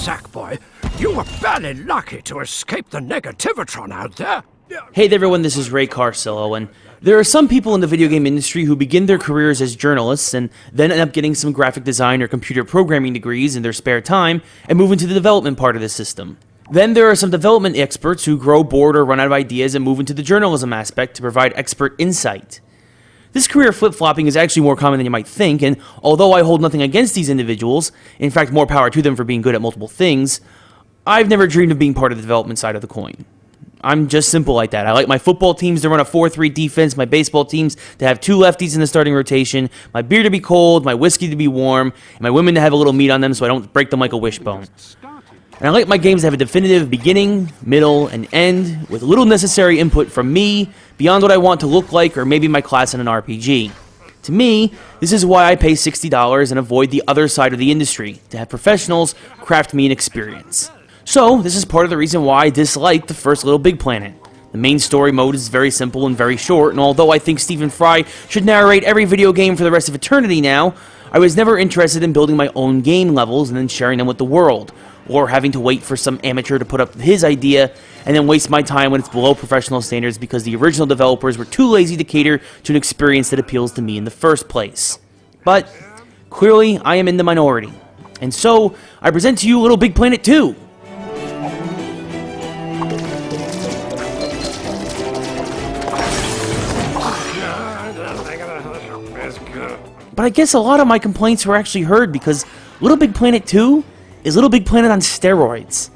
Sackboy. You were barely lucky to escape the Negativitron out there. Hey there everyone, this is Ray Carcillo, and there are some people in the video game industry who begin their careers as journalists and then end up getting some graphic design or computer programming degrees in their spare time and move into the development part of the system. Then there are some development experts who grow bored or run out of ideas and move into the journalism aspect to provide expert insight. This career flip-flopping is actually more common than you might think, and although I hold nothing against these individuals, in fact more power to them for being good at multiple things, I've never dreamed of being part of the development side of the coin. I'm just simple like that. I like my football teams to run a 4-3 defense, my baseball teams to have 2 lefties in the starting rotation, my beer to be cold, my whiskey to be warm, and my women to have a little meat on them so I don't break them like a wishbone. And I like my games to have a definitive beginning, middle, and end, with little necessary input from me, beyond what I want to look like, or maybe my class in an RPG. To me, this is why I pay $60 and avoid the other side of the industry, to have professionals craft me an experience. So, this is part of the reason why I dislike the first Little Big Planet. The main story mode is very simple and very short, and although I think Stephen Fry should narrate every video game for the rest of eternity now, I was never interested in building my own game levels and then sharing them with the world, or having to wait for some amateur to put up his idea and then waste my time when it's below professional standards because the original developers were too lazy to cater to an experience that appeals to me in the first place. But, clearly, I am in the minority. And so, I present to you Little Big Planet 2! But I guess a lot of my complaints were actually heard because Little Big Planet 2 is Little Big Planet on steroids.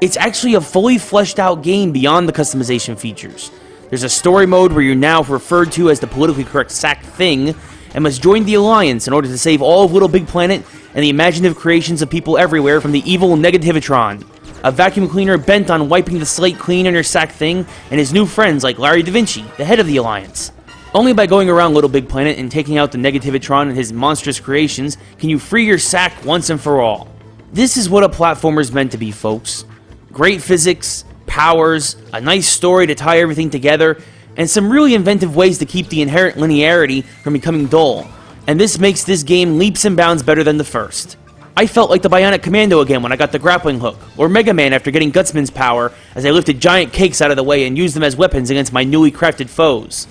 It's actually a fully fleshed out game beyond the customization features. There's a story mode where you're now referred to as the politically correct sack thing and must join the Alliance in order to save all of Little Big Planet and the imaginative creations of people everywhere from the evil Negativitron, a vacuum cleaner bent on wiping the slate clean on your sack thing, and his new friends like Larry Da Vinci, the head of the Alliance. Only by going around Little Big Planet and taking out the Negativitron and his monstrous creations can you free your sack once and for all. This is what a platformer's meant to be, folks. Great physics, powers, a nice story to tie everything together, and some really inventive ways to keep the inherent linearity from becoming dull. And this makes this game leaps and bounds better than the first. I felt like the Bionic Commando again when I got the grappling hook, or Mega Man after getting Gutsman's power as I lifted giant cakes out of the way and used them as weapons against my newly crafted foes.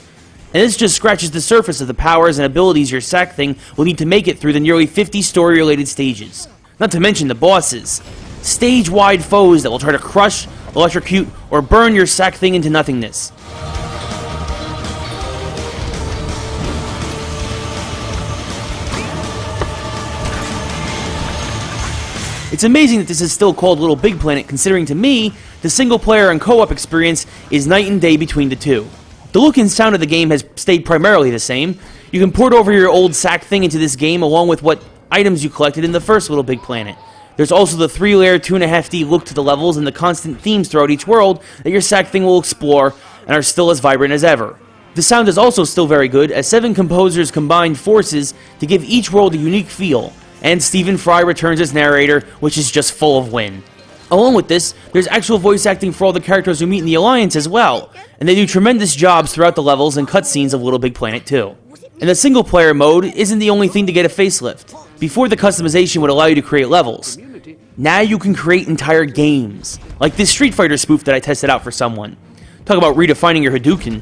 And this just scratches the surface of the powers and abilities your sack thing will need to make it through the nearly 50 story-related stages. Not to mention the bosses. Stage-wide foes that will try to crush, electrocute, or burn your sack thing into nothingness. It's amazing that this is still called Little Big Planet, considering to me, the single-player and co-op experience is night and day between the two. The look and sound of the game has stayed primarily the same. You can port over your old sack thing into this game along with what items you collected in the first Little Big Planet. There's also the 3-layer 2.5D look to the levels and the constant themes throughout each world that your sack thing will explore and are still as vibrant as ever. The sound is also still very good, as 7 composers combined forces to give each world a unique feel, and Stephen Fry returns as narrator, which is just full of win. Along with this, there's actual voice acting for all the characters who meet in the Alliance as well, and they do tremendous jobs throughout the levels and cutscenes of Little Big Planet 2. And the single-player mode isn't the only thing to get a facelift. Before, the customization would allow you to create levels. Now you can create entire games, like this Street Fighter spoof that I tested out for someone. Talk about redefining your Hadouken.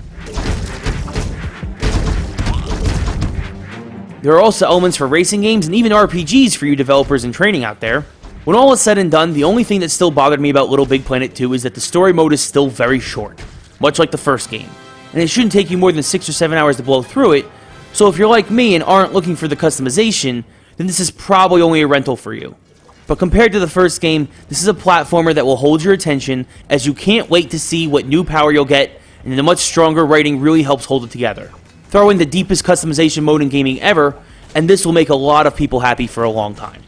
There are also elements for racing games and even RPGs for you developers in training out there. When all is said and done, the only thing that still bothered me about Little Big Planet 2 is that the story mode is still very short, much like the first game, and it shouldn't take you more than 6 or 7 hours to blow through it, so if you're like me and aren't looking for the customization, then this is probably only a rental for you. But compared to the first game, this is a platformer that will hold your attention, as you can't wait to see what new power you'll get, and the much stronger writing really helps hold it together. Throw in the deepest customization mode in gaming ever, and this will make a lot of people happy for a long time.